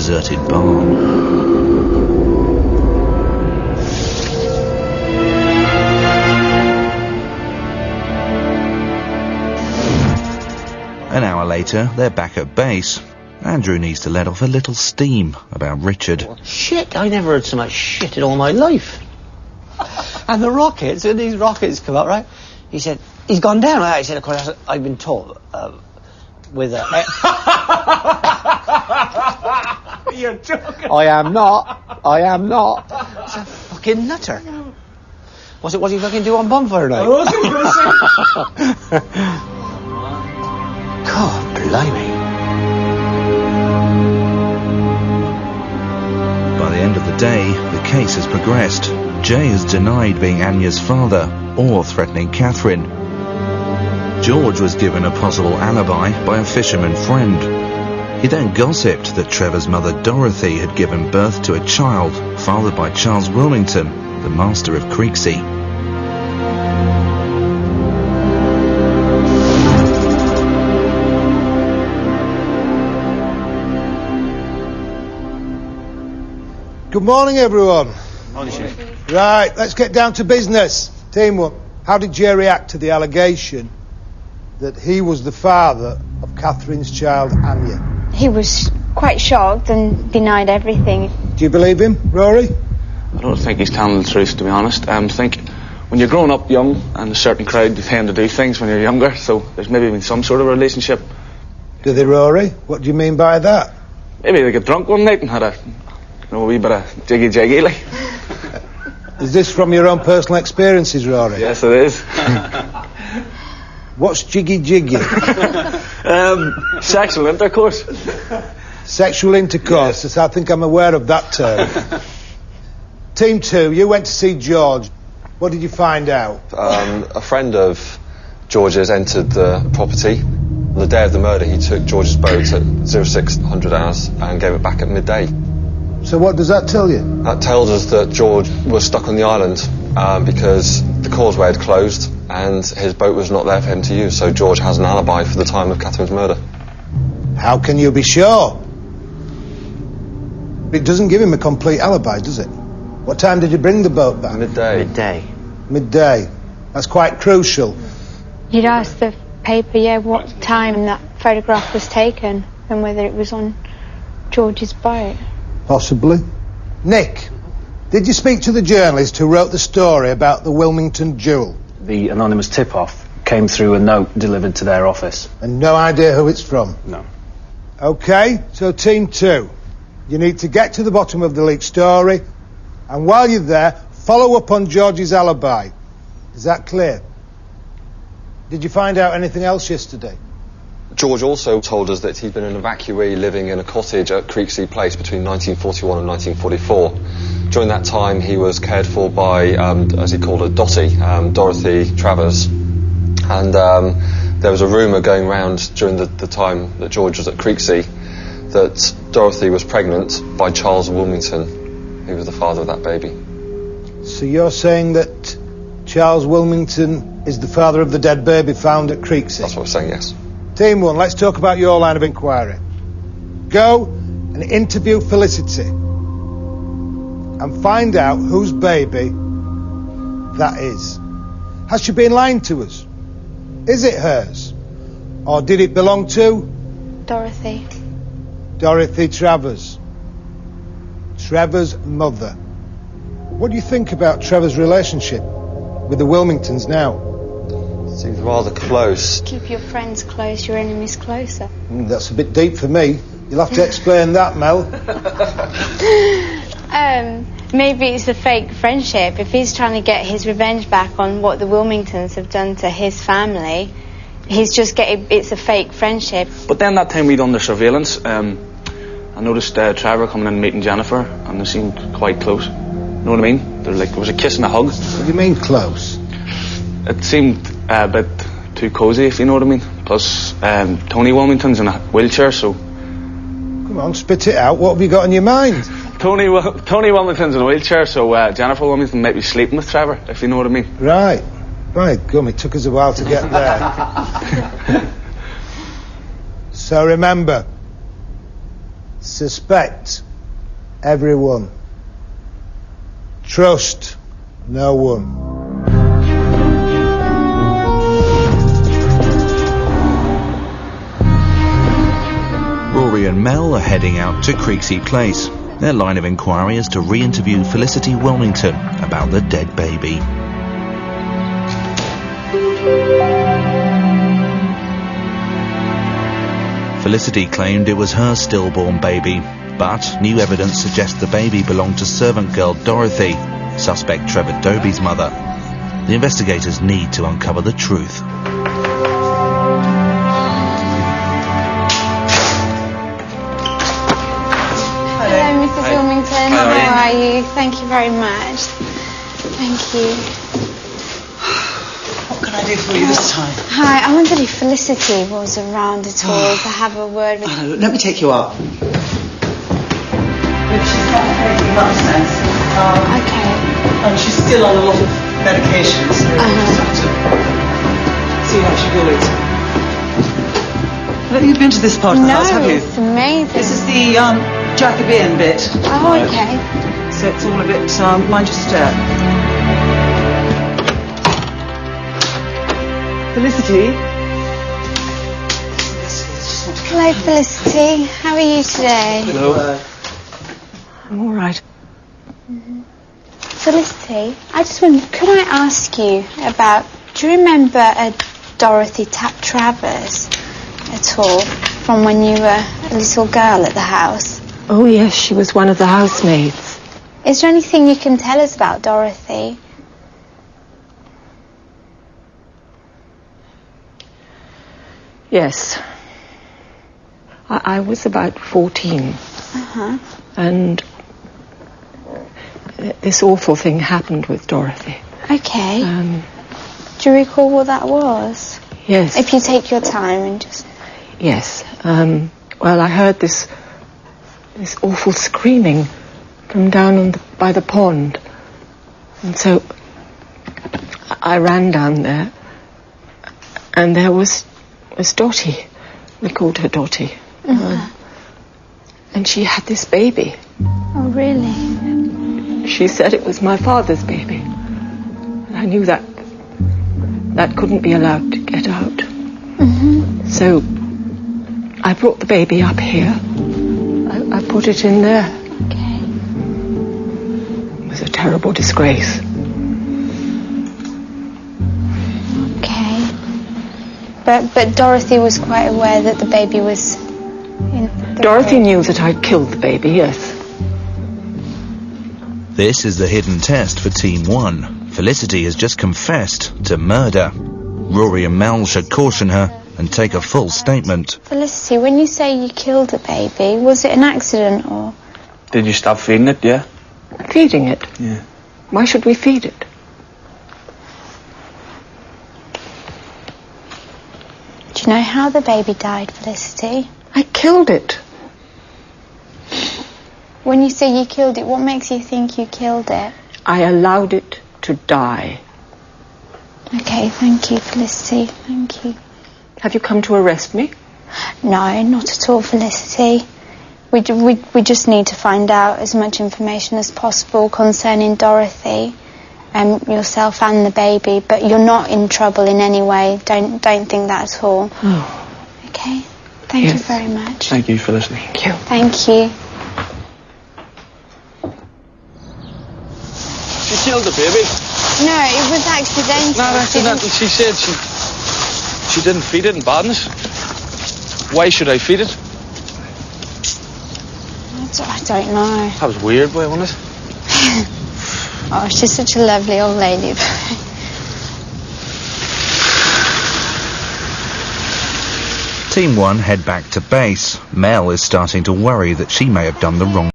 deserted barn. An hour later, they're back at base. Andrew needs to let off a little steam about Richard. Shit, I never heard so much shit in all my life. And the rockets, when these rockets come up, right? He said, he's gone down. I said, of course, I've been told, with a... You're joking. I am not. It's a fucking nutter. What's he fucking do on bonfire night? I wasn't going to say... God, blimey. By the end of the day, the case has progressed. Jay has denied being Anya's father or threatening Catherine. George was given a possible alibi by a fisherman friend. He then gossiped that Trevor's mother Dorothy had given birth to a child fathered by Charles Wilmington, the master of Creeksea. Good morning, everyone. Morning, Chief. Right, let's get down to business. Team one, how did Jay react to the allegation that he was the father of Catherine's child, Anya? He was quite shocked and denied everything. Do you believe him, Rory? I don't think he's telling the truth, to be honest. I think when you're growing up young and a certain crowd, you tend to do things when you're younger, so there's maybe been some sort of relationship. Do they, Rory? What do you mean by that? Maybe they got drunk one night and had a wee bit of jiggy like. Is this from your own personal experiences, Rory? Yes, it is. What's jiggy? Sexual intercourse. Sexual intercourse, yes. I think I'm aware of that term. Team two, you went to see George. What did you find out? A friend of George's entered the property. On the day of the murder, he took George's boat at 0600 hours and gave it back at midday. So what does that tell you? That tells us that George was stuck on the island because the causeway had closed and his boat was not there for him to use, so George has an alibi for the time of Catherine's murder. How can you be sure? It doesn't give him a complete alibi, does it? What time did you bring the boat back? Midday. Midday. That's quite crucial. You'd ask the paper, what time that photograph was taken and whether it was on George's boat. Possibly. Nick, did you speak to the journalist who wrote the story about the Wilmington jewel? The anonymous tip-off came through a note delivered to their office. And no idea who it's from? No. OK, so team two, you need to get to the bottom of the leaked story, and while you're there, follow up on George's alibi. Is that clear? Did you find out anything else yesterday? George also told us that he'd been an evacuee living in a cottage at Creeksea Place between 1941 and 1944. During that time, he was cared for by, as he called her, Dottie, Dorothy Travers. And there was a rumour going round during the time that George was at Creeksea that Dorothy was pregnant by Charles Wilmington, who was the father of that baby. So you're saying that Charles Wilmington is the father of the dead baby found at Creeksea? That's what I'm saying, yes. Team one, let's talk about your line of inquiry. Go and interview Felicity and find out whose baby that is. Has she been lying to us? Is it hers? Or did it belong to? Dorothy. Dorothy Travers. Trevor's mother. What do you think about Trevor's relationship with the Wilmingtons now? Seems rather close. Keep your friends close, your enemies closer. That's a bit deep for me. You'll have to explain that, Mel. Maybe it's a fake friendship. If he's trying to get his revenge back on what the Wilmingtons have done to his family, it's a fake friendship. But then that time we'd under surveillance, I noticed Trevor coming in and meeting Jennifer, and they seemed quite close. You know what I mean? There was a kiss and a hug. What do you mean close? It seemed a bit too cosy, if you know what I mean. Plus, Tony Wilmington's in a wheelchair, so... Come on, spit it out. What have you got in your mind? Tony Wilmington's in a wheelchair, so Jennifer Wilmington might be sleeping with Trevor, if you know what I mean. Right. Gum, it took us a while to get there. So remember, Suspect everyone. Trust no one. Rory and Mel are heading out to Creeksea Place. Their line of inquiry is to re-interview Felicity Wilmington about the dead baby. Felicity claimed it was her stillborn baby, but new evidence suggests the baby belonged to servant girl Dorothy, suspect Trevor Dobie's mother. The investigators need to uncover the truth. Hello, Mrs. Wilmington. How are you? Thank you very much. Thank you. What can I do for you this time? Hi, I wondered if Felicity was around at all to have a word with... Oh, let me take you up. Look, she's not making much sense. Okay. And she's still on a lot of medications. So we'll just have to see how she goes. Have you been to this part of the house, have you? No, it's amazing. This is the Jacobean bit. Oh, okay. So it's all a bit, mind your step. Felicity? Hello, Felicity. How are you today? Hello. I'm all right. Felicity, I just wondered, could I ask you about, do you remember Dorothy Travers at all from when you were a little girl at the house? Oh yes, she was one of the housemaids. Is there anything you can tell us about Dorothy? Yes. I was about 14. And this awful thing happened with Dorothy. Okay. Do you recall what that was? Yes. If you take your time and just... Yes. Well, I heard this awful screaming from down by the pond. And so I ran down there, and there was Dottie. We called her Dottie. And she had this baby. Oh, really? She said it was my father's baby. And I knew that couldn't be allowed to get out. So I brought the baby up here. I put it in there. Okay. It was a terrible disgrace. Okay. But Dorothy was quite aware that the baby was in the Dorothy room. knew that I'd killed the baby, yes. This is the hidden test for Team 1. Felicity has just confessed to murder. Rory and Mel should caution her and take a full statement. Felicity, when you say you killed the baby, was it an accident or... Did you stop feeding it, yeah? Feeding it? Yeah. Why should we feed it? Do you know how the baby died, Felicity? I killed it. When you say you killed it, what makes you think you killed it? I allowed it to die. Okay, thank you, Felicity. Thank you. Have you come to arrest me? No, not at all, Felicity. We just need to find out as much information as possible concerning Dorothy, yourself and the baby. But you're not in trouble in any way. Don't think that at all. Oh. Okay. Thank Yes. you very much. Thank you, Felicity. Thank you. Thank you. She killed the baby. No, it was accidental. Not accidental. She said she didn't feed it in badness. Why should I feed it? I don't know. That was weird, boy, wasn't it? Oh, she's such a lovely old lady. Team 1 head back to base. Mel is starting to worry that she may have done the wrong